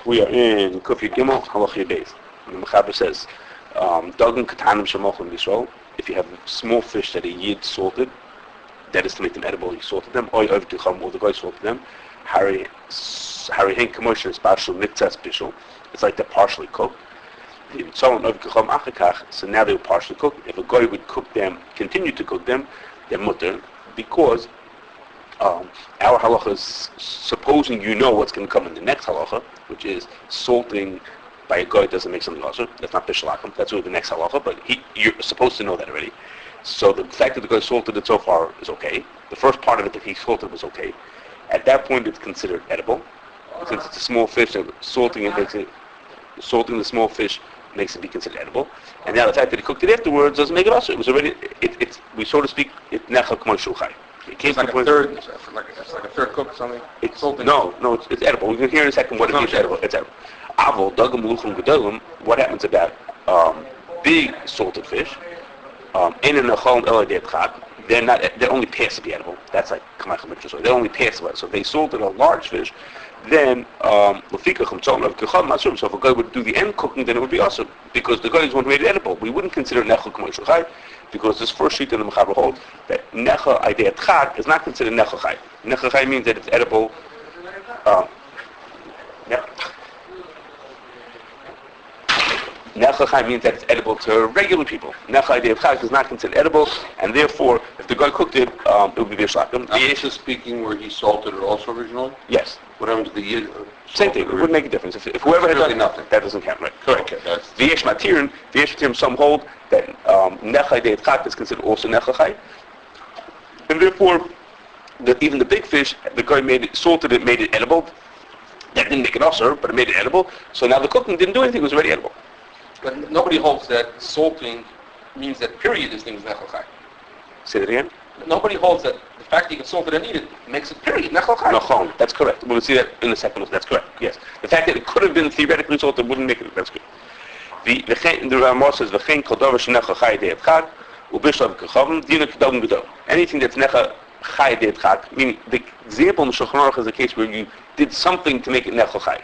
We are in Kufi Gimel, Halacha Beis. The Mechaber says, Dagim Katanim Shemochim Yisroel. If you have small fish that a Yid salted, that is to make them edible, he salted them, or the guy salted them. Harry Hen Commotion is Bishul Mitzas Bishul. It's like they're partially cooked. So now they were partially cooked. If a guy would cook them, continue to cook them, they're mutter, because our halacha is supposing you know what's going to come in the next halacha, which is salting by a guy doesn't make something also. That's not bishalakim. That's really the next halacha, but you're supposed to know that already. So the fact that the guy salted it so far is okay. The first part of it that he salted was okay. At that point, it's considered edible. Since it's a small fish, salting the small fish makes it be considered edible. And now the fact that he cooked it afterwards doesn't make it also. It was already, we so to speak, it nechal k'mo shulchan. It's like a third, it's like a third cook or something? It's edible. We can hear in a second what it means edible. It's edible. Avol, dagam, luchum, gedolim, what happens about big salted fish? They're only passably edible. That's like kamachim mitzvah. They're only passable. So if they salted a large fish, then so if a guy would do the end cooking, then it would be awesome, because the guy is one who made it edible. We wouldn't consider nechel k'mo shulchan, because this first sheet in the Mechaber holds that nechel idei chag is not considered nechel chay. Nechel chay means that it's edible. Nechel chay means that it's edible to regular people. Nechel idei chag is not considered edible, and therefore, if the guy cooked it, it would be bishalakim. V'yesha speaking where he salted it also originally? Yes. What happens to the Yid? Same thing. It wouldn't make a difference. If whoever had done nothing, that doesn't count, right? Correct. Okay, V'yesh matirin, some hold that nechel idei chag is considered also nechel chay, and therefore, even the big fish, the guy salted it, made it edible. That didn't make it usher, but it made it edible. So now the cooking didn't do anything; it was already edible. But nobody holds that salting means that period this thing is nechel chay. Say that again? Nobody holds that the fact that you can salt it and eat it makes it period nechel chay. No, that's correct. We'll see that in a second. That's correct. Yes, the fact that it could have been theoretically salted wouldn't make it. That's good. The Ramah says v'chein kol davar shenechel chay dei chag ubishal v'kachavim dina k'dam gedol. Anything that's nechel chay dei chag, meaning the example in the Shulchan Aruch is a case where you did something to make it nechel chay.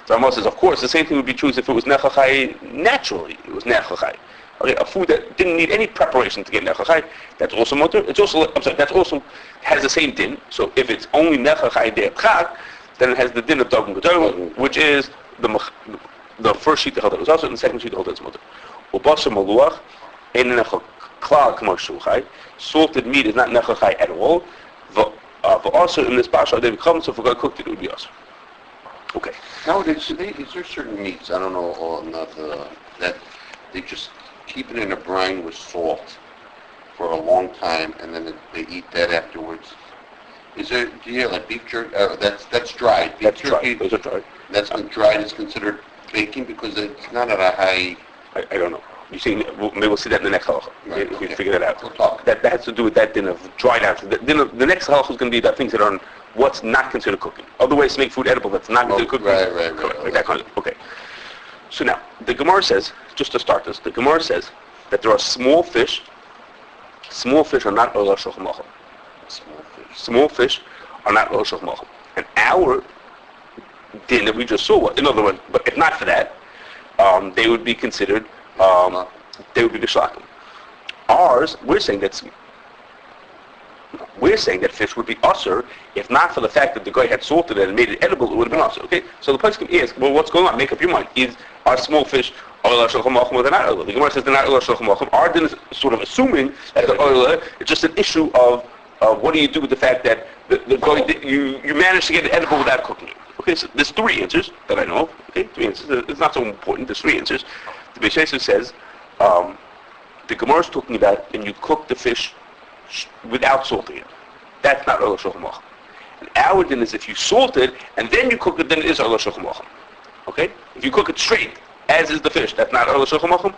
So Ramah says, of course, the same thing would be true if it was nechel chay naturally. It was nechel chay. Okay, a food that didn't need any preparation to get nechel chay, that's also mutter. That's also has the same din. So if it's only nechel chay dei chag, then it has the din of dagim gedol, which is the first sheet that held that was also, and the second sheet that held that was mutter. Ubasar maluach ein nechel klal k'mo shulchan. Salted meat is not nechel chay at all. Also in this basha they become, so if a guy cooked it, it would be awesome. Okay. Nowadays, is there certain meats, I don't know, or not, that they just keep it in a brine with salt for a long time, and then they eat that afterwards? Is there, like beef jerky? That's dried. Beef That's jerky, dried. Those are dried. That's been dried is considered baking because it's not at a high. I don't know. You see, maybe we'll see that in the next halacha. Right, If we okay. figure that out. We'll talk. That has to do with that din of dried out. The next halacha is going to be about things that are what's not considered cooking. Other ways to make food edible that's not considered cooking. Right. Correct. Like that kind of. Okay. So now the Gemara says, just to start this, the Gemara says that there are small fish. Small fish are not olah shulchan machal. Small fish are not olah shulchan machal. And our din that we just saw, in other words, but if not for that, they would be considered. They would be bishalakim. Ours, we're saying that fish would be usher if not for the fact that the guy had salted it and made it edible. It would have been usher. Okay, so the person can ask, well, what's going on? Make up your mind. Are small fish olah shulchan machal or they're not olah? The Gemara says they're not olah shulchan machal. Our din is sort of assuming that they're olah. It's just an issue of what do you do with the fact that the guy you managed to get it edible without cooking it. Okay, so there's three answers that I know of. Okay, three answers. It's not so important. There's three answers. The Bishul says the Gemara is talking about when you cook the fish without salting it. That's not olah shulchan machal. And our din is if you salt it and then you cook it, then it is olah shulchan machal. Okay, if you cook it straight, as is the fish, that's not olah shulchan machal.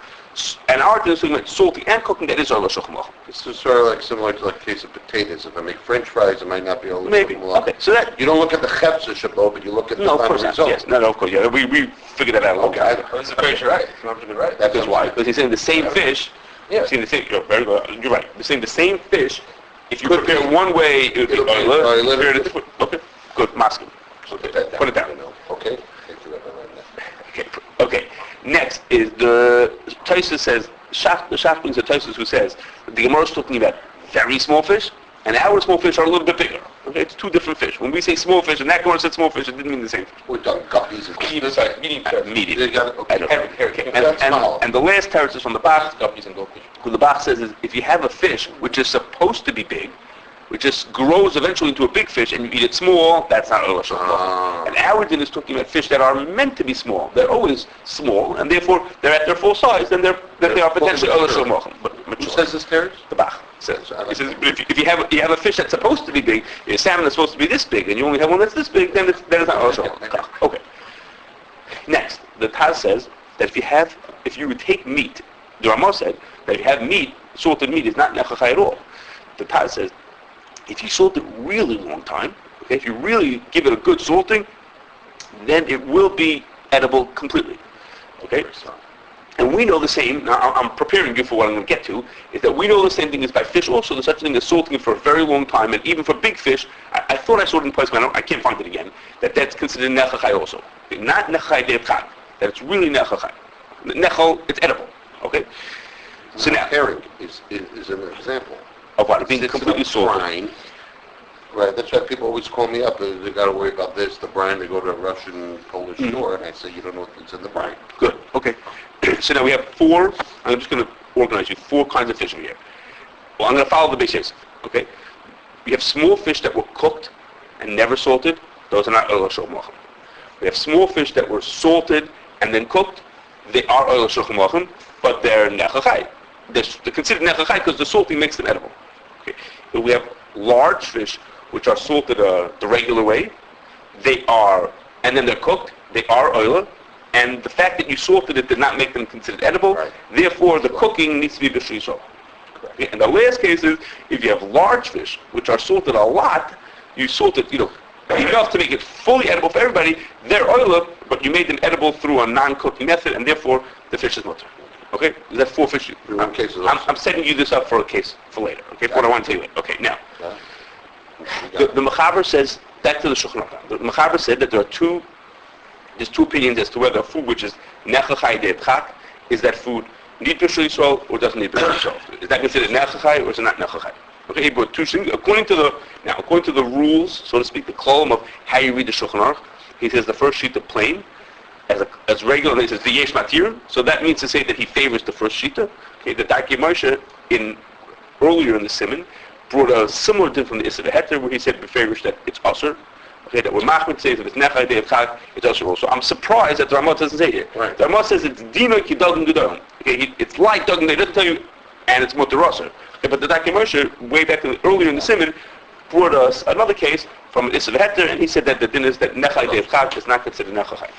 And our din is talking about salting and cooking, that is olah shulchan machal. This is sort of like similar to like a case of potatoes. If I make French fries, it might not be olah Maybe. shulchan machal. Okay, so that You don't look at the chepsa shabbat, but you look at the no, of final course not. result. Yes, no, of course, yeah. We figured that out a long time. That's very right. Right. That's Because why? Because he's saying the same fish. Yeah. You're saying the same. You're very good. You're right. You're saying the same fish. If you prepare it one way, it would be It'll be olah. olah. Prepare it a different. Okay. Good. Masking. Okay. Put it down. Okay. Thank you, Rabbi. Next is the Tosfos says, the Shach brings a Tosfos who says that the Gemara is talking about very small fish, and our small fish are a little bit bigger. Okay, it's two different fish. When we say small fish, and that Gemara said small fish, it didn't mean the same fish. We're talking guppies and Medium. Medium. They got it, okay. And the last teretz is from the Bach. Guppies and goldfish. Who the Bach says is, if you have a fish which is supposed to be big, which just grows eventually into a big fish, and you eat it small, that's not Ola Shulchan. And our din is talking about fish that are meant to be small. They're always small, and therefore they're at their full size, and they are potentially Ola Shulchan. But mature. Who says this, Terry? The Bach says. He says, but if you have a fish that's supposed to be big, your salmon that's supposed to be this big, and you only have one that's this big, then it's not Ola Shulchan. Okay. Next, the Taz says that if you would take meat, the Ramah said that if you have meat, salted meat is not nechachai at all. The Taz says, if you salt it really long time, okay, if you really give it a good salting, then it will be edible completely. Okay? And we know the same, now I'm preparing you for what I'm going to get to, is that we know the same thing is by fish also. There's such a thing as salting it for a very long time, and even for big fish, I thought I saw it in place, but I can't find it again, that's considered nechachai also. Not nechachai de'chak, that it's really nechachai. Nechal, it's edible. Okay? So now, herring is an example. Of what? Being completely salted. Brine. Right, that's why people always call me up. They got to worry about this, the brine. They go to a Russian, Polish store, and I say, you don't know what's in the brine. Good. Okay. So now we have four. I'm just going to organize you 4 kinds of fish over here. Well, I'm going to follow the basics. Okay. We have small fish that were cooked and never salted. Those are not oil shulchan. We have small fish that were salted and then cooked. They are oil shulchan, but they're nechachai. They're considered nechachai because the salting makes them edible. Okay. So we have large fish which are salted the regular way. And then they're cooked. They are oil. And the fact that you salted it did not make them considered edible. Right. Therefore, the cooking needs to be Bishul Yisroel. Okay. And the last case is, if you have large fish which are salted a lot, you salt it, enough to make it fully edible for everybody. They're oil, but you made them edible through a non-cooking method, and therefore the fish is mutter. Okay, that's 4 fish. I'm setting you this up for a case for later. Okay, for what I want to tell you. Okay, now the Mechaber says back to the Shulchan Aruch. The Mechaber said that there's two opinions as to whether a food which is nechachai de'chak is that food need Bishul Yisroel or doesn't need Bishul Yisroel. Is that considered nechachai or is it not nechachai? Okay, but two things. According to the rules, so to speak, the column of how you read the Shulchan Aruch, he says the first sheet of plain as regular, and he says the yesh matir. So that means to say that he favors the first shita. Okay, the Darkei Moshe earlier in the Simon brought a similar din from the Issa Heter where he said befavors that it's usher. Okay, that when Machmir says that it's nechai de'chak, it's usher also. I'm surprised that the Ramah doesn't say it. Right. The Ramah says it's dino ki dagan gedon. Okay, it's like dagan. They doesn't tell you, and it's mutter usher. Okay, but the Darkei Moshe way back earlier in the Simon brought us another case from Issa Heter, and he said that the din is that nechai de'chak is not considered nechachai.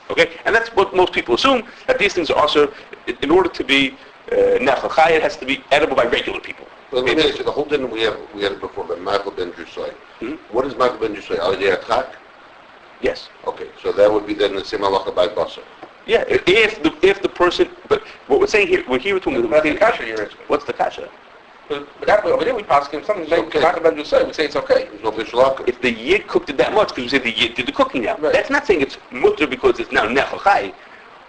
Okay, and that's what most people assume, that these things are also, in order to be nechachai, it has to be edible by regular people. Well, let me ask you, the whole thing we had it before, but Michael ben Drusai. What is Michael ben Drusai? Al Yachak? Yes. Okay, so that would be then the same halacha by basar. Yeah, if the person, but what we're saying here, we're talking about the kasha you're into. What's the kasha? But over there we pass him something like Michael ben Drusai. We say it's okay. There's no bishul. If the yid cooked it that much, because we say the yid did the cooking now. Right. That's not saying it's mutter because it's now nechachai.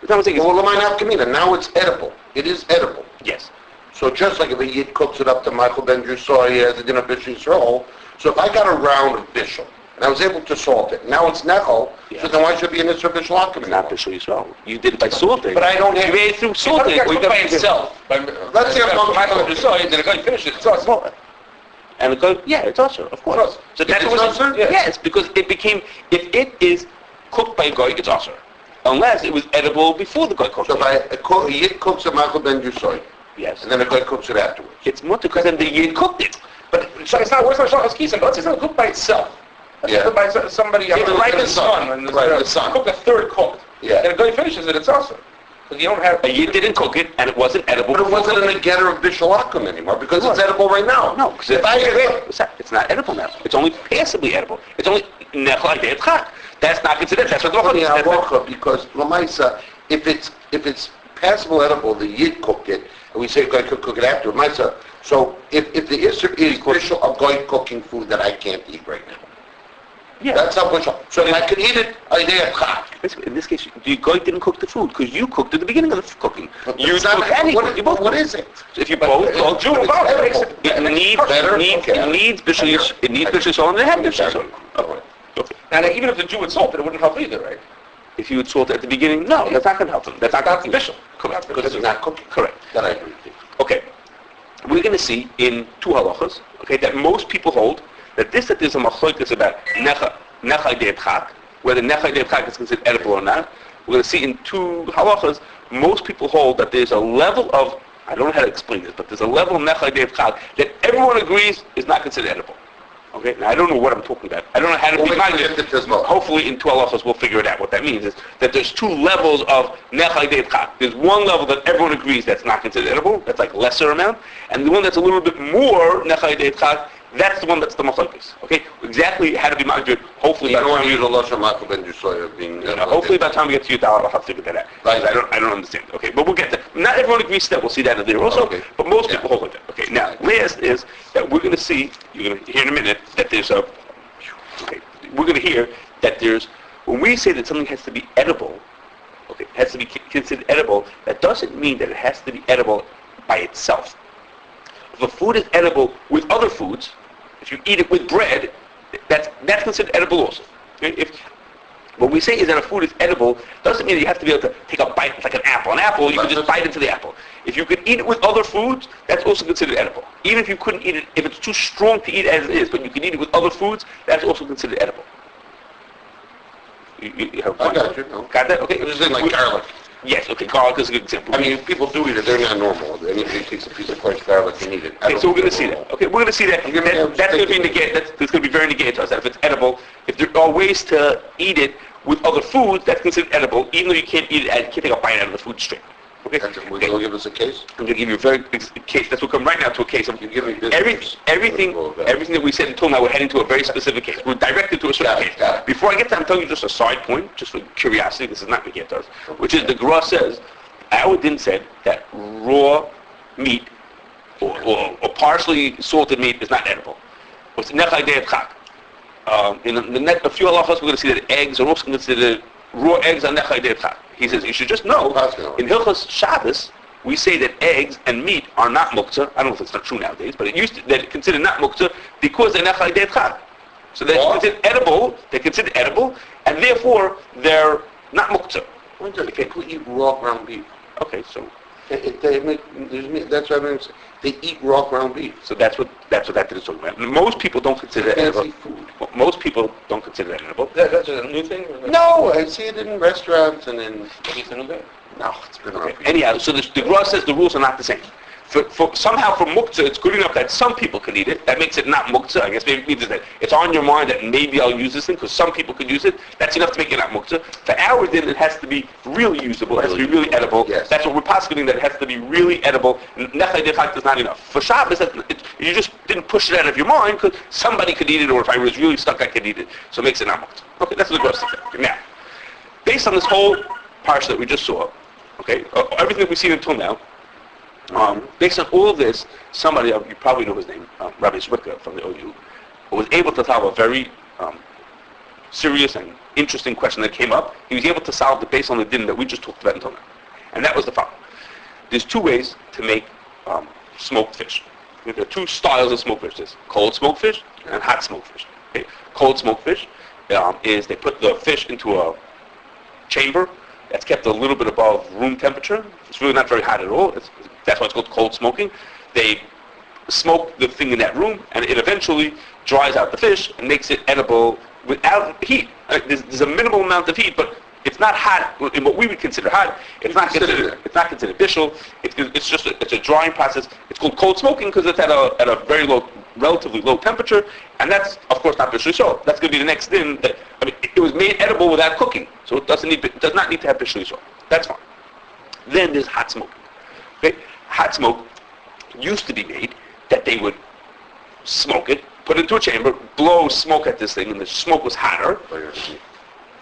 It's not saying it's... Well, now it's edible. It is edible. Yes. So just like if a yid cooks it up to Michael ben Drusai, he has it in a Bishul Yisroel. So if I got a round of Bishul, and I was able to salt it, now it's nechal, so then why should it be an Isra Bishul Akum? It's not Bishul Yisroel. You did it by salting. But I don't have... You made it through salting. It's by itself. Let's say I'm Michael ben Drusai, and then the guy finishes it. It's awesome. And it goes, yeah, it's usher, of course. So that's It's what usher? Yes, because it became, if it is cooked by a guy, it's usher. Unless it was edible before the guy cooked So it. if a yid cooks a Michael ben Drusai, Yes. and then a guy cooks it afterwards. It's mutter because then the yid cooked it. But it's not worse than Shachas Kis and Butz. It's not cooked by itself. It's Yeah. cooked by somebody. Yeah, Like the the son. son. Right, the son. Cook a third cooked. Yeah. And the guy finishes it. It's awesome. Because you don't have. A yid didn't cook it, and it wasn't edible. But it before wasn't cooking. in a getter of Bishul Akum anymore, because it's edible right now. No, because if I it's not edible now. It's only passably edible. It's only nechal de'chak. That's not considered. That's what the funny Lachot is. because Lamaisa, if it's passable edible, the yid cooked it, and we say a guy could cook it after Lamaisa. So if the Isser is Bishul of guy cooking food that I can't eat right now, Yeah. That's how Bishul. So if I could eat it, I'd eat chak. In this case, the guy didn't cook the food because you cooked at the beginning of the cooking. But You it's not- cook any what- food. You both what cook. is it? So if you both cook, Jew or God, it needs better? it needs Okay. it needs Bishul salt and it had Bishul salt. Okay. Now, even if the Jew would salt it, it wouldn't help either, right? If you would salt it at the beginning, no, that's not going to help them. That's not That's going to Bishul. Correct. Because it's not cooking. Correct. Then I agree with you. Okay. We're going to see in two halachas, okay, that most people hold that there's a machlokes about nechai de chak, whether nechai de chak is considered edible or not. We're going to see in two halachas, most people hold that there's a level of, I don't know how to explain this, but there's a level of nechai de chak that everyone agrees is not considered edible. Okay, now I don't know what I'm talking about. I don't know how to define it. Hopefully in 2 halachas we'll figure it out. What that means is that there's 2 levels of nechai de chak. There's one level that everyone agrees that's not considered edible, that's like lesser amount, and the one that's a little bit more nechai de chak, that's the one that's the machlokes. Okay, exactly how to be ma'adir. Hopefully, You don't want to use a lashon ma'akum ben Yisroel being... hopefully by the time we get to Yudal, I'll have to figure that out. Right. I don't understand. Okay, but we'll get there. Not everyone agrees to that. We'll see that in there also. Okay. But most Yeah. people hold with that. Okay. Now, last is that we're going to see. You're going to hear in a minute that there's a. Okay. We're going to hear that there's when we say that something has to be edible. Okay, it has to be considered edible. That doesn't mean that it has to be edible by itself. If a food is edible with other foods, if you eat it with bread, that's considered edible also. Okay? If what we say is that a food is edible, doesn't mean that you have to be able to take a bite like an apple. An apple, you can just bite into the apple. If you could eat it with other foods, that's also considered edible. Even if you couldn't eat it, if it's too strong to eat as it is, but you can eat it with other foods, that's also considered edible. You have I got you. No. Got that? Okay. This is like garlic. Yes, okay, garlic is a good example. I mean, if people do eat it, they're not normal. Anybody takes a piece of crushed garlic and eat it. Okay, so we're going to see that. Okay, we're going to see that. That's going to be negated. That's going to be very negated to us. That if it's edible, if there are ways to eat it with other foods, that's considered edible, even though you can't eat it, you can't take a bite out of the food straight. Okay. Will you give us a case? I'm going to give you a very case. That's what we'll come right now to a case of You give me this. everything that we said until now. We're heading to a very specific case. We're directed to a certain case. Got it. Before I get to, I'm telling you just a side point, just for curiosity. This is not Miguel does, which is the Gra says. Our din said that raw meat or partially salted meat is not edible. It's nechai de chak. In a few halachas, we're going to see that eggs are also considered raw eggs are nechai de chak. He says you should just know in Hilchos Shabbos we say that eggs and meat are not muktzah. I don't know if it's not true nowadays, but it used to, that it's considered not muktzah because they're nechai de chak. So they're considered edible. They're considered edible, and therefore they're not muktzah. People eat raw ground beef. Okay, so. That's what I mean. They eat raw ground beef. So that's what that is talking about. Most people don't consider it edible. Fancy food. Most people don't consider it edible. That's a new thing? Or No, I see it in restaurants and in... It's a new thing. No, it's been around. Anyhow, so the Gra says the rules are not the same. Somehow for muktzah, it's good enough that some people can eat it. That makes it not muktzah. I guess maybe it means that it's on your mind that maybe I'll use this thing because some people could use it. That's enough to make it not muktzah. For our din, it has to be really usable. It has to be really edible. Yes. That's what we're postulating, that it has to be really edible. Nechai de chak is not enough. For Shabbos, you just didn't push it out of your mind because somebody could eat it, or if I was really stuck, I could eat it. So it makes it not muktzah. Okay, that's what the Gra says. Now, based on this whole parsha that we just saw, okay, everything that we've seen until now, based on all of this, somebody, you probably know his name, Rabbi Zwicka from the OU, was able to solve a very serious and interesting question that came up. He was able to solve it based on the din that we just talked about until now. And that was the following. There's 2 ways to make smoked fish. There are 2 styles of smoked fish. There's cold smoked fish and hot smoked fish. Okay? Cold smoked fish is they put the fish into a chamber that's kept a little bit above room temperature. It's really not very hot at all. That's why it's called cold smoking. They smoke the thing in that room, and it eventually dries out the fish and makes it edible without heat. There's a minimal amount of heat, but it's not hot in what we would consider hot. It's not considered Bishul. It's a drying process. It's called cold smoking because it's at a very low, relatively low temperature, and that's of course not Bishul. So that's going to be the next thing. It was made edible without cooking, so it does not need to have Bishul. So that's fine. Then there's hot smoking. Okay, hot smoke used to be made that they would smoke it, put it into a chamber, blow smoke at this thing, and the smoke was hotter.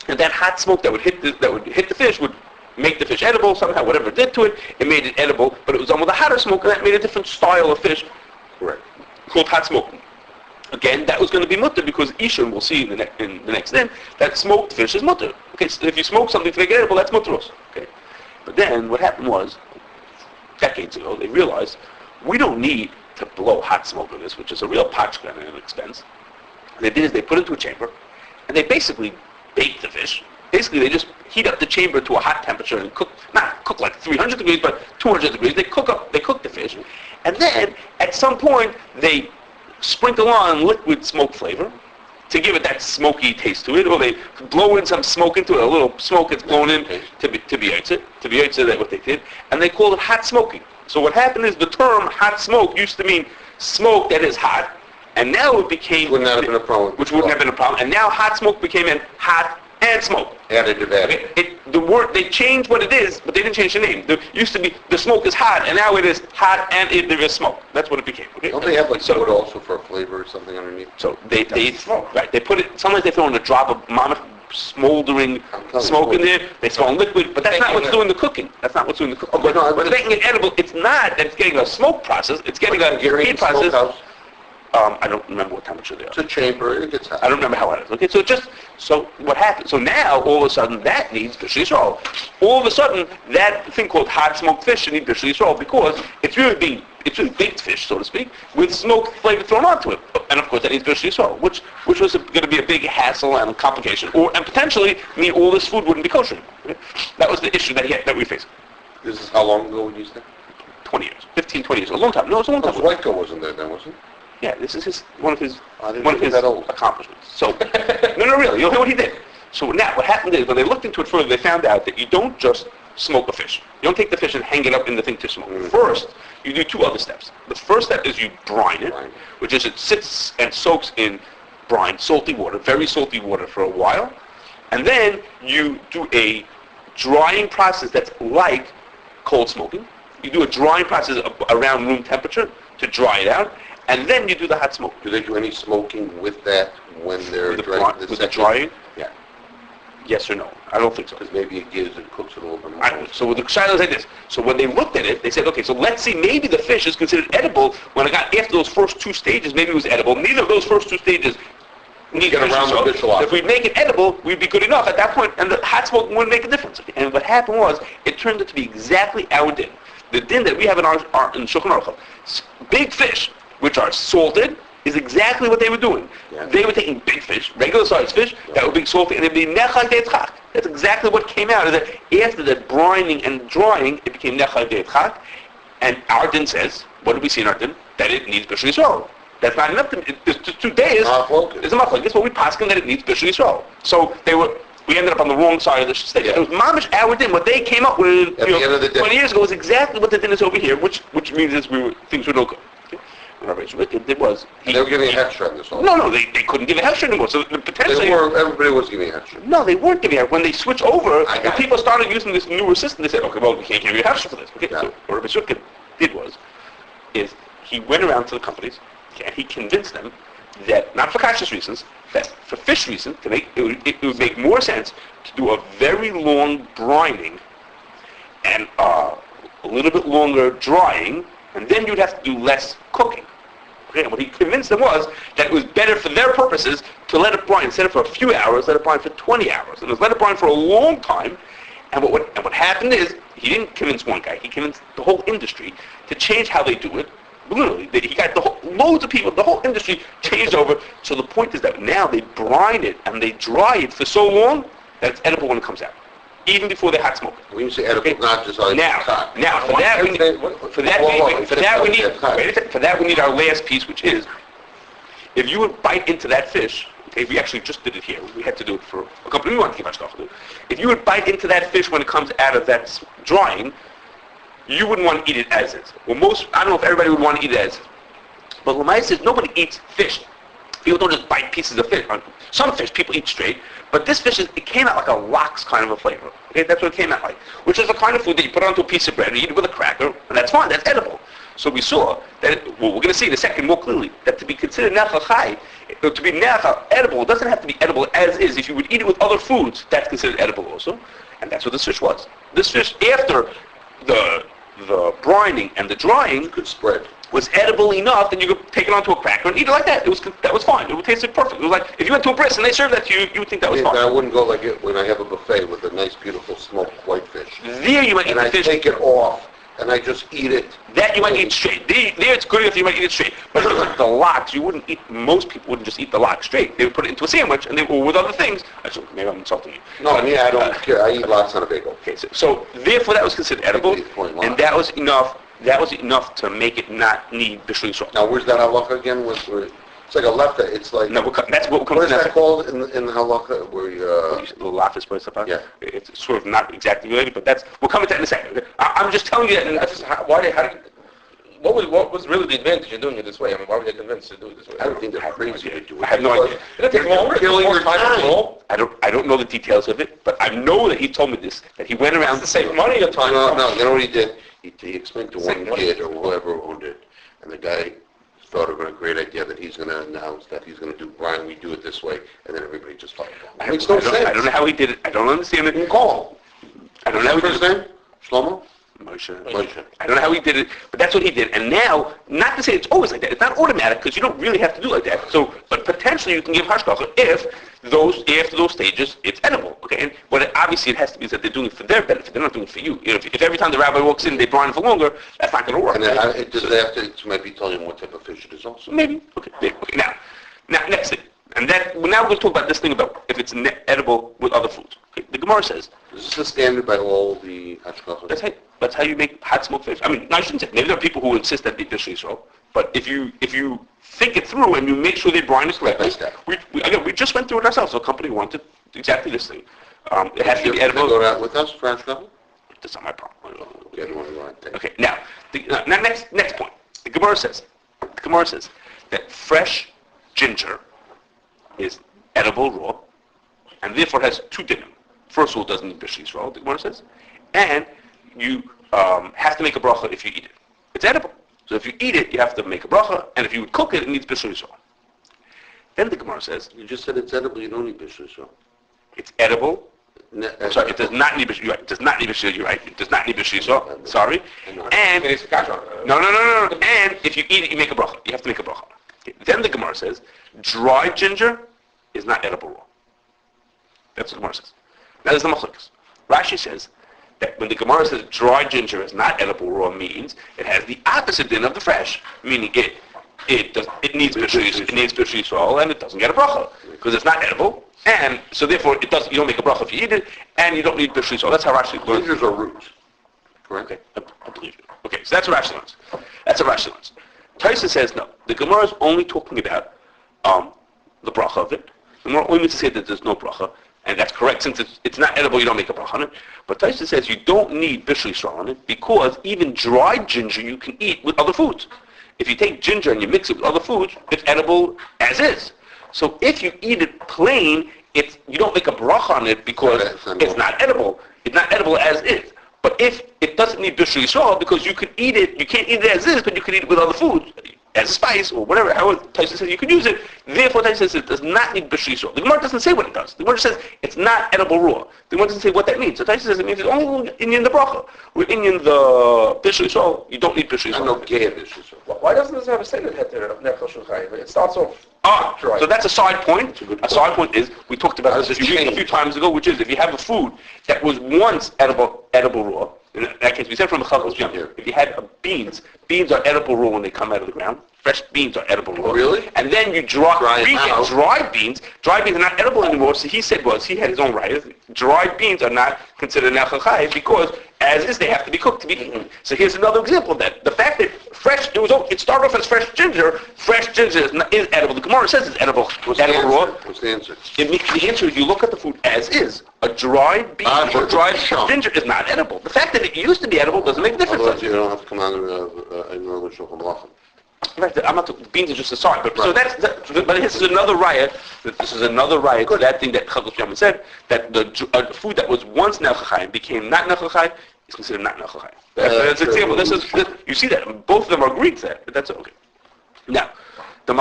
And that hot smoke that would hit the fish would make the fish edible somehow. Whatever it did to it, it made it edible. But it was done with a hotter smoke, and that made a different style of fish, called hot smoking. again, that was going to be mutter because Isha, we'll see in the next din, that smoked fish is mutter. Okay, so if you smoke something to make it edible, that's mutteros. Okay, but then what happened was, decades ago, they realized we don't need to blow hot smoke on this, which is a real patchka and an expense. What they did is they put it into a chamber, and they basically bake the fish. Basically, they just heat up the chamber to a hot temperature and not cook like 300 degrees, but 200 degrees. They cook the fish, and then at some point they sprinkle on liquid smoke flavor to give it that smoky taste to it, or they blow in some smoke into it, a little smoke that's blown in to be yaitze. That's what they did, and they called it hot smoking. So what happened is the term hot smoke used to mean smoke that is hot, and now it became Wouldn't that have been a problem? which wouldn't have been a problem, and now hot smoke became in hot and smoke. Additive added. The word, they changed what it is, but they didn't change the name. It used to be the smoke is hot, and now it is hot and there is smoke. That's what it became. Okay? Don't they have like wood also for a flavor or something underneath? So they right. They put it. Sometimes they throw in a drop of smoldering smoke in there. They throw in liquid, but that's not what's doing the cooking. That's not what's doing the cooking. Okay, no, But making it edible, it's not that it's getting a smoke process. It's getting a heat process. Smokehouse. I don't remember what temperature they are. It's a chamber. It gets hot. I don't remember how it is. Okay, so what happened? So now all of a sudden that needs Bishul Yisroel. All of a sudden that thing called hot smoked fish needs Bishul Yisroel because it's really baked fish, so to speak, with smoke flavor thrown onto it. And of course that needs Bishul Yisroel, which was going to be a big hassle and a complication, and potentially mean all this food wouldn't be kosher. Okay? That was the issue that we faced. This is how long ago would you say? 20 years, 15, 20 years, a long time. No, it's a long time. Whiteko wasn't there then, was he? Yeah, this is one of his that old. accomplishments. So, no, really, you'll hear what he did. So now, what happened is, when they looked into it further, they found out that you don't just smoke a fish. You don't take the fish and hang it up in the thing to smoke. First, you do two other steps. The first step is you brine it, which is it sits and soaks in brine, salty water, very salty water for a while, and then you do a drying process that's like cold smoking. You do a drying process around room temperature to dry it out, and then you do the hot smoke. Do they do any smoking with that when they're With drying? the drying? Yeah. Yes or no? I don't think so. Because maybe it gives and cooks it a little bit more. So with the shiloh like this. So when they looked at it, they said, okay, so let's see, maybe the fish is considered edible. When it got after those first two stages, maybe it was edible. Neither of those first two stages need Get around the Bishul. If we make it edible, we'd be good enough at that point, and the hot smoke wouldn't make a difference. And what happened was, it turned out to be exactly our din. The din that we have in in Shulchan Aruch, big fish, which are salted, is exactly what they were doing. Yeah. They were taking big fish, regular sized fish, that were being salted, and it would be nechal deitzchak. That's exactly what came out. Is that after the brining and drying, it became nechal deitzchak. And our din says, what do we see in our din? That it needs Bishul Yisroel. That's not enough. There's 2 days. There's a machloek. That's what we paskin that it needs Bishul Yisroel. So we ended up on the wrong side of the stage. Yeah. It was mamish our din. What they came up with At the end of the day. 20 years ago is exactly what the din is over here, which means is things were no good. What Rabbi Yisroel did was... They were giving a hechsher on this all. No, they couldn't give a hechsher anymore. So potentially... Everybody was giving a hechsher. No, they weren't giving a hechsher. When they switched over, when people started using this newer system, they said, okay, well, we can't give you a hechsher for this. Okay, so what Rabbi Yisroel did is he went around to the companies, and he convinced them that, not for Kashrus reasons, that for fish reasons, it would make more sense to do a very long brining and a little bit longer drying, and then you'd have to do less cooking. Okay, and what he convinced them was that it was better for their purposes to let it brine, instead of for a few hours, let it brine for 20 hours. And it was let it brine for a long time, and what happened is, he didn't convince one guy, he convinced the whole industry to change how they do it. Literally, he got loads of people, the whole industry changed over. So the point is that now they brine it and they dry it for so long that it's edible when it comes out, even before they hot smoke it. When you say edible, not just like now for that we need our last piece, which is if you would bite into that fish. Okay, we actually just did it here. We had to do it for a couple. We want to keep our stuff. If you would bite into that fish when it comes out of that drying, you wouldn't want to eat it as is. Well, I don't know if everybody would want to eat it as is. But Lamai says nobody eats fish. People don't just bite pieces of fish. Some fish people eat straight, but this fish, it came out like a lox kind of a flavor. Okay, that's what it came out like. Which is the kind of food that you put onto a piece of bread and you eat it with a cracker, and that's fine, that's edible. So we saw that, we're going to see in a second more clearly, that to be considered nechal chai, to be nechal edible, it doesn't have to be edible as is. If you would eat it with other foods, that's considered edible also. And that's what this fish was. This fish, after the brining and the drying, good spread. was edible enough, then you could take it onto a cracker and eat it like that. That was fine. It would taste perfect. It was like if you went to a bris and they served that to you, you would think that was Yeah, fine. I wouldn't go like it when I have a buffet with a nice, beautiful smoked whitefish. There you might eat And the I fish. take it off, and I just eat it. That you might eat straight. There it's good enough you might eat it straight. But if it was like the lox, you wouldn't eat. Most people wouldn't just eat the lox straight. They would put it into a sandwich, and or with other things. Actually, maybe I'm insulting you. No, I don't care. I eat lots on a bagel. Okay, so therefore that was considered edible, and that was enough. That was enough to make it not need Bishul Yisroel. Now, where's that halacha again? It's like a lefta. It's like... No, that's what we're coming What is to that next. called in the halacha? Where you... The lafis place up. Yeah. It's sort of not exactly related, but we'll come to that in a second. Okay? I'm just telling you that. What was really the advantage in doing it this way? I mean, why were they convinced to do it this way? I don't think they're crazy to do it. I have no idea. Did it take longer? Killing More your time time. to roll? I don't know the details of it, but I know that he told me this, that he went around To save money or time? No, you know what he did? He explained to Same one money. kid or whoever owned it, and the guy thought of a great idea that he's going to announce that he's going to do, Brian, we do it this way, and then everybody just followed him. I It makes no sense. don't know how he did it. I don't understand You can it. call him. I don't know how he What's did his it. name? Shlomo? Moshe. Moshe. I don't know how he did it, but that's what he did. And now, not to say it's always like that. It's not automatic because you don't really have to do like that. So, but potentially you can give hashgacha if after those stages it's edible. Okay, and obviously it has to be that they're doing it for their benefit. They're not doing it for you. If every time the rabbi walks in they brine for longer, that's not going to work. And then it might be telling him what type of fish it is also. Maybe. Okay. Now, next thing, and that now we're going to talk about this thing about if it's edible with other foods. Okay. The Gemara says Is this the standard by all the hashgachas? that's how you make hot smoked fish. I mean, I shouldn't say. Maybe there are people who insist that they Bishul Yisroel, but if you think it through and you make sure they brine it correctly, we just went through it ourselves. So a company wanted exactly this thing. It has to be edible. Go out with us for hashgacha? That's not my problem. Okay, I don't want to go out there. Okay, now next point. The Gemara says that fresh ginger is edible raw, and therefore has two dinim. First of all, it doesn't need Bishul Yisroel, the Gemara says, and you have to make a bracha if you eat it. It's edible. So if you eat it, you have to make a bracha, and if you would cook it, it needs Bishul Yisroel. Then the Gemara says, You just said it's edible, you don't need Bishul Yisroel. it's edible. Sorry, it does not need Bishul. You're right. It does not need Bishul. You're right. It does not need Bishul Yisroel. Sorry. And It's a kashrus. no. And if you eat it, you make a bracha. You have to make a bracha. Okay. Then the Gemara says, dry ginger is not edible raw. That's what the Gemara says. Now there's the machlokes. Rashi says that when the Gemara says dry ginger is not edible raw means it has the opposite din of the fresh, meaning it needs Bishul Yisroel and it doesn't get a bracha because it's not edible, and so therefore you don't make a bracha if you eat it, and you don't need Bishul Yisroel. That's how Rashi learns. Gingers are roots, correct? Okay, I believe you. Okay, so that's what Rashi learns. That's what Rashi learns. Taisa says no. The Gemara is only talking about the bracha of it. The Gemara only means to say that there's no bracha, and that's correct. Since it's not edible, you don't make a bracha on it. But Taisa says you don't need Bishul Yisroel on it because even dried ginger you can eat with other foods. If you take ginger and you mix it with other foods, it's edible as is. So if you eat it plain, you don't make a bracha on it because it's not edible. It's not edible as is. But if it doesn't need Bishul Yisroel because you can eat it, you can't eat it as is, but you can eat it with other foods, as a spice or whatever, however Taisa says you can use it, therefore Taisa says it does not need Bishul Yisroel. The Gemara doesn't say what it does. The Gemara says it's not edible raw. The Gemara doesn't say what that means. So Taisa says it means it's only in the bracha. We're in the Bishul Yisroel, you don't need Bishul I Yisroel. know gay Bishul Yisroel. Why doesn't this have a statement heter of nefesh shulchan? It starts off dry. So that's a side point. A side point is, we talked about this a few times ago, which is if you have a food that was once edible raw, in that case we said from the Kashrus, if you had beans are edible raw when they come out of the ground. Fresh beans are edible raw. Really? And then you Dry them out. dried beans are not edible anymore, so he said he had his own right. Dried beans are not considered nechal because as is they have to be cooked to be eaten. So here's another example of that. The fact that it started off as fresh ginger is edible. The Gemara says it's edible raw. What's the answer? The answer is you look at the food as is. A dried bean or dried ginger is not edible. The fact that it used to be edible doesn't make a difference. Otherwise you don't have to come out of another Shulchan Aruch. Right, the beans are just a side, but so but this is another riot. This is another riot to that thing that Shulchan said that the food that was once nechal became not nechal is considered not nechal. That's an example. You see that both of them are agreed to that. But that's okay. Now, this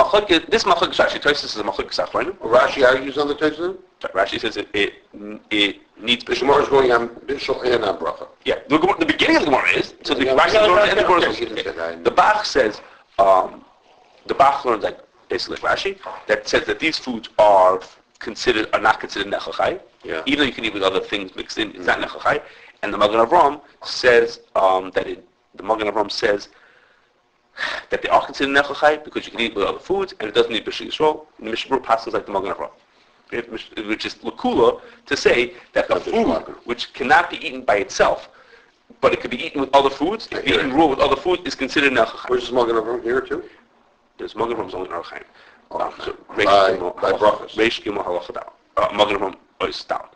machlokes Rashi, Tosfos is a machlokes Achronim. Rashi argues on the text then? Rashi says it needs The Gemara is going on Bishul and on bracha. Yeah, the beginning of the Gemara is so the Rashi and the Gemara is the Bach says. the Bach learns like basically like Rashi that says that these foods are not considered nechachai, even though you can eat with other things mixed in. It's not nechachai. And the Magen Avraham says that they are considered nechachai because you can eat with other foods and it doesn't need Bishul Yisroel. The Mishnah passes like the Magen Avraham, which is lakula to say that the food which cannot be eaten by itself, but it could be eaten with other foods, if eaten raw with other foods, is considered nechachai. Where's the Magen Avraham here too? There's Magen Avraham only in Aruch. By brachas. Reish Gimel Halacha Dal. Magen Avraham is down.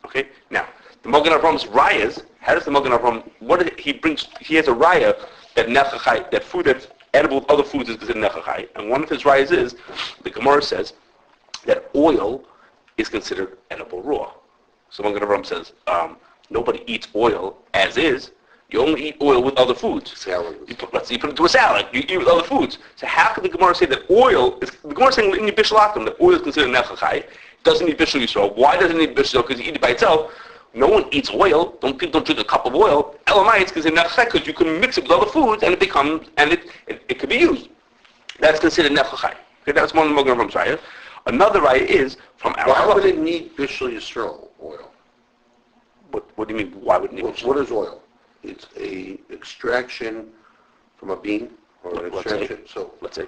Okay. Now the Magen Avraham's rayas. How does the Magen Avraham? He brings? He has a raya that nechachai, that food that's edible with other foods is considered nechachai. And one of his rayas is the Gemara says that oil is considered edible raw. So Magen Avraham says nobody eats oil as is. You only eat oil with other foods. Salad. You put it into a salad. You eat with other foods. So how could the Gemara say that oil is... The Gemara is saying in Bishul Akum that oil is considered nechachai. It doesn't need Bishul Yisroel. Why doesn't it need Bishul Yisroel? Because you eat it by itself. No one eats oil. People don't drink a cup of oil. Elamai, it's considered nechachai because you can mix it with other foods and it becomes... And it could be used. That's considered nechachai. Okay, that's one of the Magen Avraham's raya. Another raya is from our... Why would it need Bishul Yisroel oil? What do you mean, why would it need Bishul? What is oil? It's a extraction from a bean or an extraction. Let's say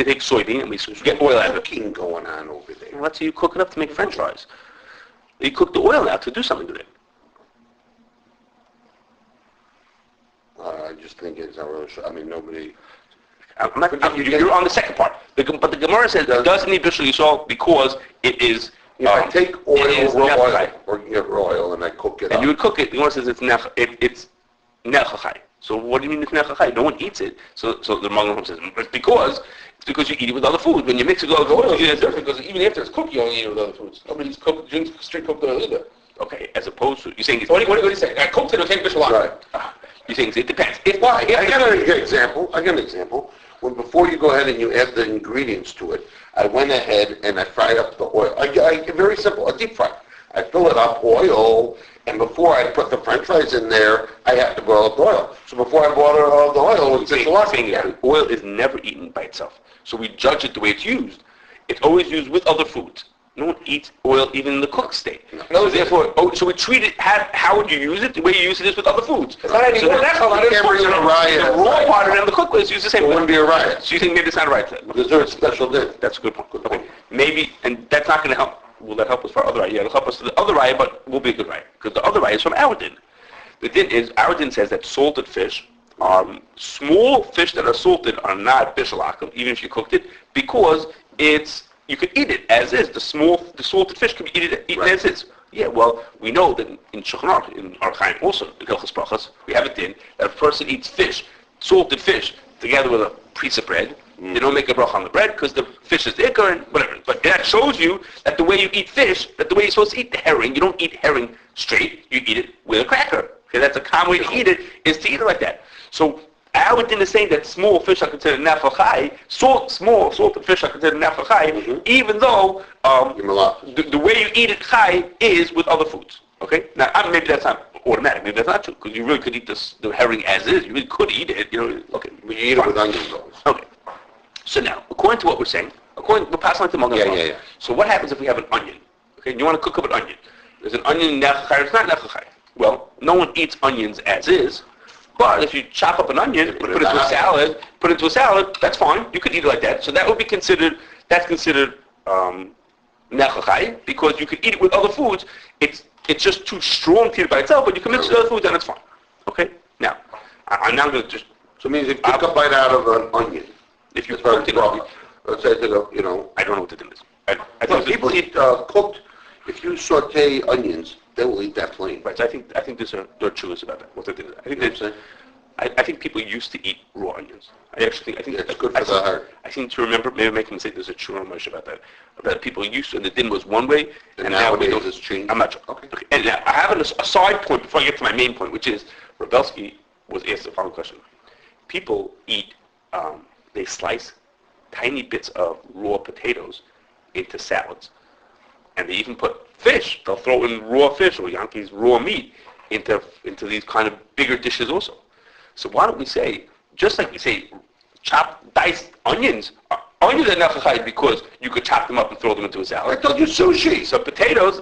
take soybean and we get oil out of it. Cooking going on over there. Well, let's say you cook it up to make French fries. You cook the oil out to do something with it. I just think it's not really sure. I mean, nobody... You're on the second part. But the Gemara says it doesn't need Bishul Yisroel because it is... If I take raw oil, or you get raw oil, and I cook it up. And you would cook it, the Gemara says it's nechachai. So what do you mean it's nechachai? No one eats it. So the Magen says it's because you eat it with other foods. When you mix it with other foods, it's different because even after it's cooked, you only eat it with other foods. Nobody's drinks straight cooked oil either. Okay, as opposed to you're saying it's... What are you saying? I cooked it, okay, Bishul Akum. Right. You're saying it depends. I got an example. When before you go ahead and you add the ingredients to it, I went ahead and I fried up the oil. Very simple, a deep fry. I fill it up, oil, and before I put the French fries in there, I have to boil up the oil. So before I boil the oil, it's saying oil is never eaten by itself. So we judge it the way it's used. It's always used with other foods. No one eats oil even in the cooked state. No, therefore, so we treat it, how would you use it? The way you use it is with other foods. It's not any more natural. The raw part and the cooked way is used the same way. It wouldn't be a riot. So you think maybe it's not a riot? Because there's a special dish. That's a good point. Okay. Maybe, and that's not going to help. Will that help us for our other raya? Yeah, it'll help us for the other raya, but will be a good raya. Because the other raya is from our din. The din is, our din says that salted fish, small fish that are salted are not Bishul Akum, even if you cooked it, because you could eat it as is. The salted fish can be eaten as is. Yeah, well, we know that in Shulchan, in Aruch also, in Hilchos Brachos, we have it in that if a person eats fish, salted fish, together with a piece of bread, they don't make a bracha on the bread because the fish is ikar and whatever. But that shows you that the way you eat fish, that the way you're supposed to eat the herring, you don't eat herring straight, you eat it with a cracker. Okay, that's a common way to eat it, is to eat it like that. So our din is saying that small fish are considered nefachai, small salted fish are considered nefachai, even though the way you eat it chai is with other foods. Okay, now maybe that's not automatic. Maybe that's not true because you really could eat the herring as is. You really could eat it. Okay, but you eat it with onions. Okay. So now, according to what we're saying, we're passing on to Magen Avraham. So what happens if we have an onion? Okay, and you want to cook up an onion. There's an onion nefachai. It's not nefachai. Well, no one eats onions as is. But if you chop up an onion, put it into a salad, that's fine. You could eat it like that. So that would be considered nechachai because you could eat it with other foods. It's just too strong to eat it by itself, but you can mix it with other foods and it's fine. Okay? Now, I'm now going to just... So it means if you took a bite out of an onion, if you cooked it, let's say, I don't know what the din is. I think people eat cooked, if you saute onions, they will eat that plain. Right, so I think there are truths about that. What they did. I think people used to eat raw onions. I think it's good for the heart. I seem to remember, maybe make a mistake, there's a true Moshe about that. That people used to, and the din was one way, and now we don't. It's changed. I'm not sure. Okay. And now, I have a side point before I get to my main point, which is, Rebelsky was asked the following question. People eat, they slice tiny bits of raw potatoes into salads. And they even put fish. They'll throw in raw fish or Yankees raw meat into these kind of bigger dishes also. So why don't we say, just like we say chopped, diced onions. Onions are nefachai because you could chop them up and throw them into a I salad. told you sushi. So potatoes,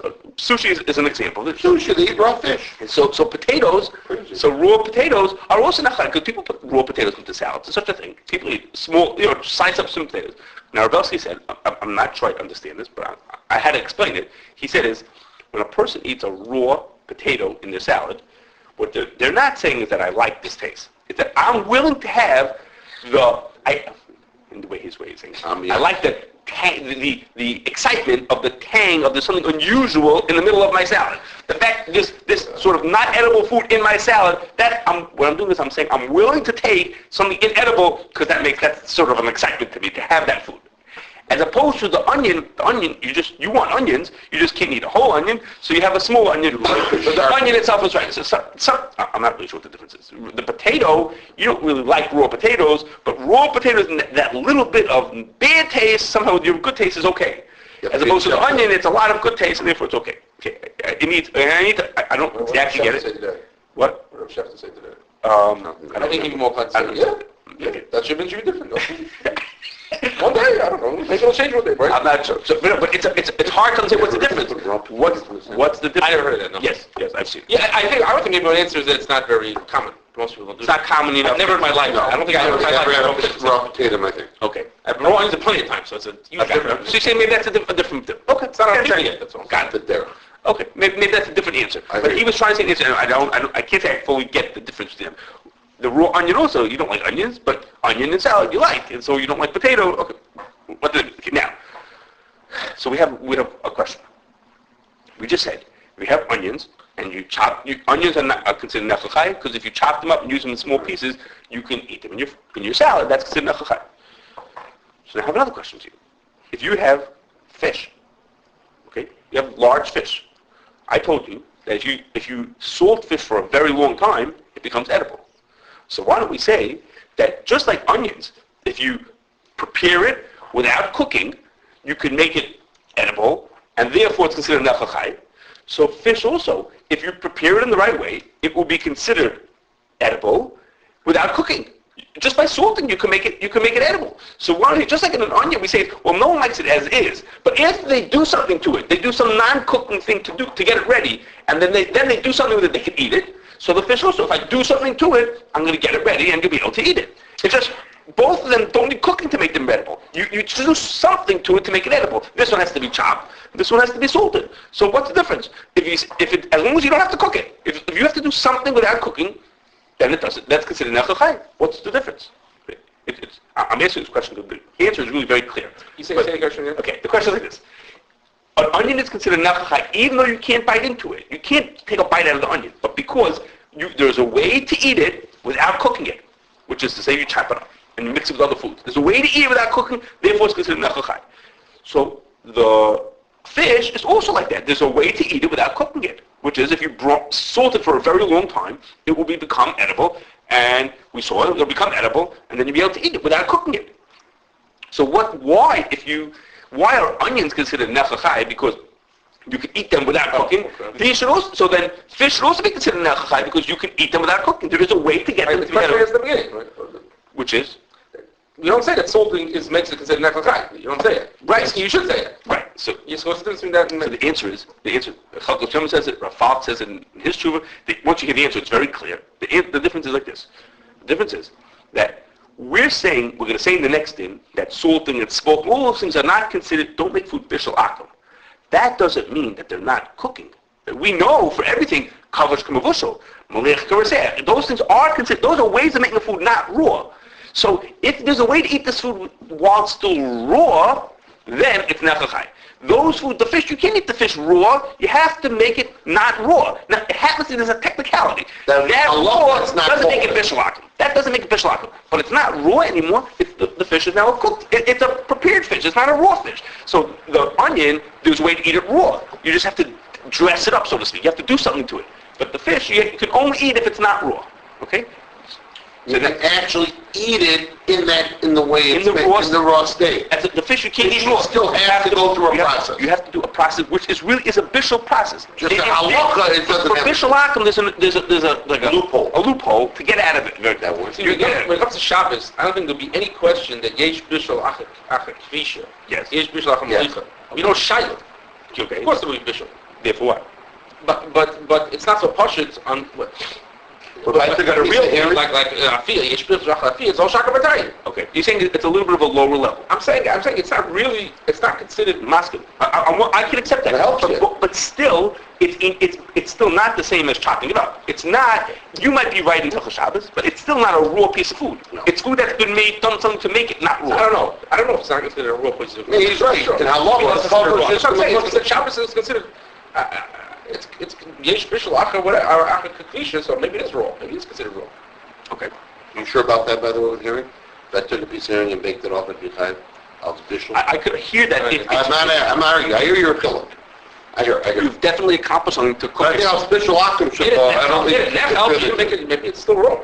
sushi is an example. Sushi, they eat raw fish. So potatoes, Crazy. so raw potatoes are also nefachai because people put raw potatoes into salads. There's such a thing. People eat small, slice up some potatoes. Now Rabelski said, I'm not sure I understand this, but I had to explain it. He said is, when a person eats a raw potato in their salad, what they're not saying is that I like this taste. It's that I'm willing to have in the way he's saying. I like the excitement of the tang of there's something unusual in the middle of my salad. The fact this sort of not edible food in my salad, what I'm doing is I'm saying I'm willing to take something inedible because that's sort of an excitement to me to have that food. As opposed to the onion, you want onions, you just can't eat a whole onion, so you have a small onion. But the onion itself is right. So I'm not really sure what the difference is. The potato, you don't really like raw potatoes, but raw potatoes, that little bit of bad taste, somehow your good taste is okay. As opposed to the onion, it's a lot of good taste, and therefore it's okay. Okay, I don't exactly get it. What? What did Chef to say today? I I think even more plans to say, yeah, that should be different. One day, I don't know. Maybe it'll change one day, right? I'm not sure. But it's hard to say what's the difference. What's the difference? I never heard of that, no. Yes, I've seen it. Yeah, I would think maybe one answer is that it's not very common. Most people don't do It's not common enough. I've never in my life. No. I don't think I ever in my life. Never I had don't think raw potato, I think. Okay. I've been wrong plenty of times, so it's a huge difference. So you're saying maybe that's a different. Okay. It's not on TV yet, that's all. Got it. There. Okay. Maybe that's a different answer. I But hear he you. was trying to say an answer, and I can't say I fully get the difference between them. The raw onion also, you don't like onions, but onion and salad you like, and so you don't like potato. Okay. Now, so we have a question. We just said we have onions, and onions are considered nefachai because if you chop them up and use them in small pieces, you can eat them in your salad. That's considered nefachai. So now I have another question to you. If you have fish, okay, you have large fish. I told you that if you salt fish for a very long time, it becomes edible. So why don't we say that just like onions, if you prepare it without cooking, you can make it edible, and therefore it's considered nefachai. So fish also, if you prepare it in the right way, it will be considered edible without cooking. Just by salting, you can make it edible. So why don't you, just like in an onion, we say, well, no one likes it as is, but if they do something to it, they do some non-cooking thing to get it ready, and then they do something with it, they can eat it. So the fish also, if I do something to it, I'm going to get it ready and you'll be able to eat it. It's just, both of them don't need cooking to make them edible. You do something to it to make it edible. This one has to be chopped. This one has to be salted. So what's the difference? As long as you don't have to cook it. If you have to do something without cooking, then it doesn't. That's considered nefachai. What's the difference? I'm answering this question. The answer is really very clear. You say the question again? Okay, the question is like this. An onion is considered nefachai even though you can't bite into it. You can't take a bite out of the onion. But because there's a way to eat it without cooking it, which is to say you chop it up and you mix it with other foods. There's a way to eat it without cooking, therefore it's considered nefachai. So the fish is also like that. There's a way to eat it without cooking it, which is if you salt it for a very long time, it will become edible, and we saw it, it'll become edible, and then you'll be able to eat it without cooking it. So why are onions considered nefachai? Because you can eat them without cooking. Okay. So then fish should also be considered nefachai because you can eat them without cooking. There is a way to get them to The be edible. question is the beginning, right? Which is? You don't say that salting makes it considered nefachai. You don't say it. Right. You should say it. Right. So What's the difference between that and So the answer, Shulchan says it, Rafal says it in his tshuva. Once you hear the answer, it's very clear. The difference is like this. The difference is that we're going to say in the next din, that salting and smoking, all those things are not considered, don't make food bishul akum. That doesn't mean that they're not cooking. We know for everything, kavash kamavushal, malech karaseh, those things are considered, those are ways of making the food not raw. So if there's a way to eat this food while it's still raw, then it's nefachai. Those food, the fish, you can't eat the fish raw. You have to make it not raw. Now, it happens that there's a technicality. That raw doesn't make it bishul akum. That doesn't make it bishul akum. But it's not raw anymore. The fish is now cooked. It's a prepared fish. It's not a raw fish. So the onion, there's a way to eat it raw. You just have to dress it up, so to speak. You have to do something to it. But the fish, you can only eat if it's not raw. Okay? You can actually eat it in the way it's made, in the raw state. The fish you can't Fish eat raw. still have to go through a process. You have to do a process which is a bishul process. Just a halacha, it doesn't For have bishul akum, there's a loophole. A loophole to get out of it. That works. See, when it comes to Shabbos, I don't think there'll be any question that yesh bishul achak kvisha. Yes. Yesh bishul achak Yes. malicha. We don't shayla. Okay. Of course there will be bishul. Therefore what? But it's not so pashut on. But I think a real hearing. like afiyah, yesh bishul achak afiyah. It's all shaka b'tayim. Okay. You're saying it's a little bit of a lower level. I'm saying it's not considered Masculine. I can accept that. It helps you. But still, it's still not the same as chopping it up. It's not. You might be right in Hilchos Shabbos, but it's still not a raw piece of food. No. It's food that's been done something to make it not raw. I don't know if it's not considered a raw piece of food. Yeah, he's right. And how long That's it's what I'm considered saying. raw. It's considered Shabbos is considered. It's yesh bishul achar whatever achar kvisha. So maybe it is raw. Maybe it's considered raw. Okay. You sure about that, by the way, with hearing? That took a piece of herring and baked it off at your time of Bishul? I could hear that. I'm arguing. I hear you're a killer. I hear. You've definitely accomplished something to But cook I it. think our Bishul Akim should, I don't think That helps you make it. Maybe it's still raw.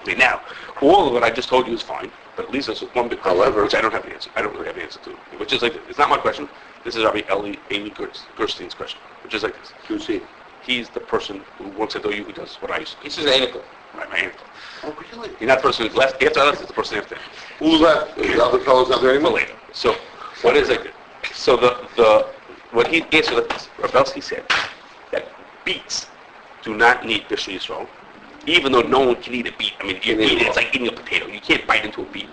Okay, now, all of what I just told you is fine, but at least there's one bit, However- which I don't have the answer. I don't really have the answer to, which is like, it's not my question. This is Rabbi Amy Gerstein's question, which is like this. You see. He's the person who works at OU who does what I used to He do. says anical. Right, my uncle. Oh, really? He's not the person who's left. After I left, it's the person after. Who's left? The other fellow's not there For anymore? later. So, what is it? So what he answered like this, Rabelski said that beets do not need Bishul Yisroel, even though no one can eat a beet. I mean, you eat it, it's like eating a potato. You can't bite into a beet.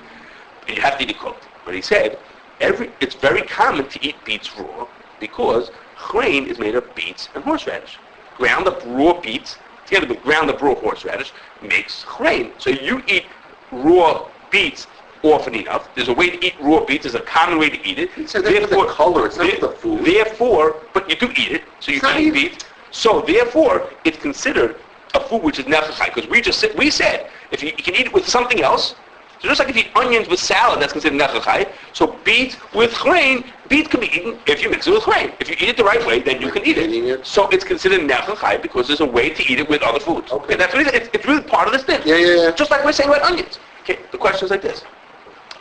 And you have to eat it cooked. But he said, it's very common to eat beets raw because chrein is made of beets and horseradish. Ground up raw beets, together with ground up raw horseradish, makes chrein. So you eat raw beets often enough. There's a way to eat raw beets. There's a common way to eat it. He said that's for the color. It's not for the food. Therefore, but you do eat it, so you can eat beets. So therefore, it's considered a food which is nefachai. Because we said, if you can eat it with something else, so just like if you eat onions with salad, that's considered nefachai. So beets with chrein, beet can be eaten if you mix it with chrein. If you eat it the right way, then you can eat it. So it's considered nefachai because there's a way to eat it with other foods. Okay. That's what it's really part of this thing. Yeah. Just like we're saying about onions. Okay, the question is like this.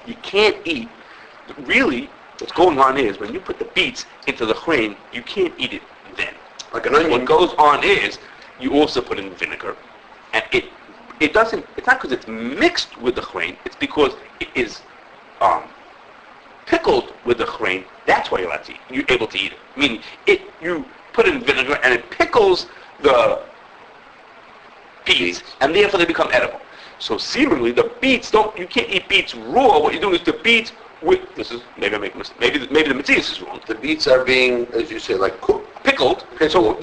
You can't eat, really, what's going on is when you put the beets into the chrein, you can't eat it then. Like an onion. What goes on is, you also put in vinegar, and it doesn't, it's not because it's mixed with the chrein, it's because it is pickled with the chrein, that's why you're allowed to eat, you're able to eat it. Meaning, you put in vinegar and it pickles the beets, and therefore they become edible. So seemingly the beets you can't eat beets raw. What you're doing is the beets maybe I'm making a mistake. Maybe the Matthias is wrong. The beets are being, as you say, like cooked. Pickled. So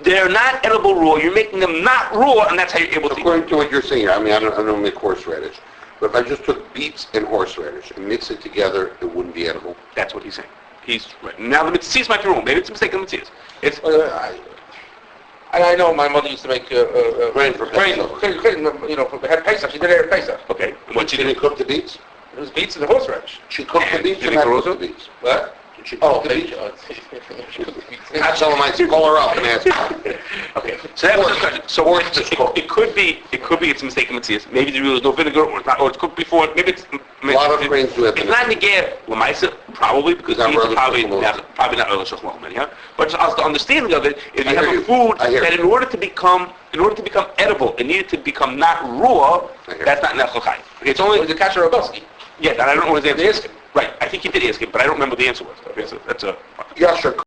they're not edible raw. You're making them not raw, and that's how you're able to eat. According to what you're saying, I mean, I don't make horseradish. But if I just took beets and horseradish and mix it together, it wouldn't be edible. That's what he's saying. He's right. Now the Matthias might be wrong. Maybe it's a mistake of the Matthias. It's I know my mother used to make Grain for grain, had Pesach. She did it at Pesach. okay. And She what you didn't do? cook the beets? It was beets and horseradish. She cooked the And beets or vinegar not also? cook the beets? What? Did she cook the beets? I tell them I'd call her up and ask her. Okay. So that was the question. So it could be it's a mistake of Matthias. Maybe there was no vinegar, or it's cooked before. Maybe it's A lot of grains do have It's vinegar. not Negev Lamaisa, probably because Not beets are Earl probably not Earl Shulchan anyhow. But just the understanding of it is I you have hear a you. food I hear that you. in order to become edible, it needed to become not raw. I hear That's not nefachai. It's It only was the Kasher Rabelski. yeah. I don't know what his answer They is. asked him. Right. I think he did ask him, but I don't remember the answer was. Okay, so that's a Yasher